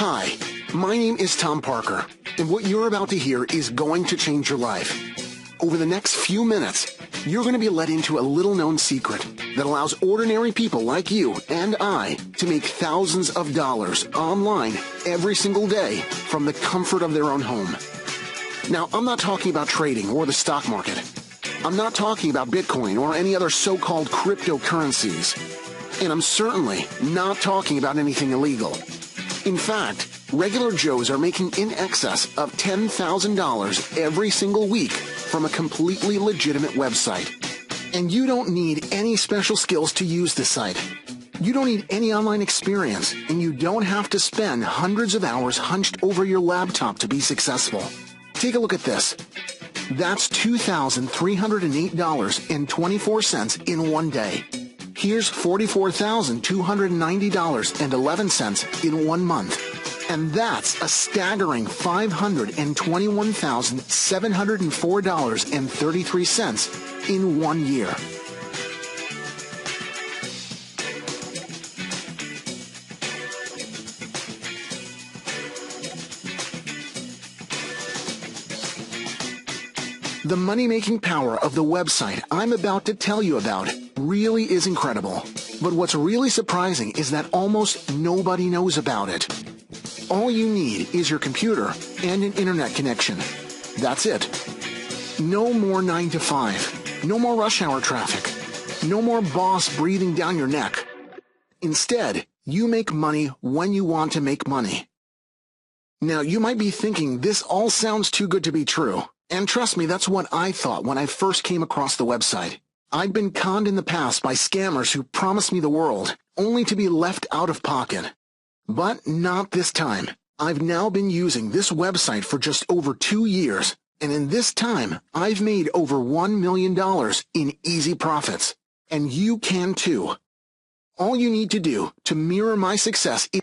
Hi, my name is Tom Parker, and what you're about to hear is going to change your life. Over the next few minutes, you're going to be led into a little-known secret that allows ordinary people like you and I to make thousands of dollars online every single day from the comfort of their own home. Now, I'm not talking about trading or the stock market. I'm not talking about Bitcoin or any other so-called cryptocurrencies. And I'm certainly not talking about anything illegal. In fact, regular Joes are making in excess of $10,000 every single week from a completely legitimate website. And you don't need any special skills to use this site. You don't need any online experience, and you don't have to spend hundreds of hours hunched over your laptop to be successful. Take a look at this. That's $2,308.24 in one day. Here's $44,290.11 in 1 month. And that's a staggering $521,704.33 in 1 year. The money-making power of the website I'm about to tell you about really is incredible. But what's really surprising is that almost nobody knows about it. All you need is your computer and an internet connection. That's it. No more 9 to 5. No more rush hour traffic. No more boss breathing down your neck. Instead, you make money when you want to make money. Now, you might be thinking this all sounds too good to be true. And trust me, that's what I thought when I first came across the website. I'd been conned in the past by scammers who promised me the world, only to be left out of pocket. But not this time. I've now been using this website for just over 2 years, and in this time, I've made over $1 million in easy profits. And you can too. All you need to do to mirror my success is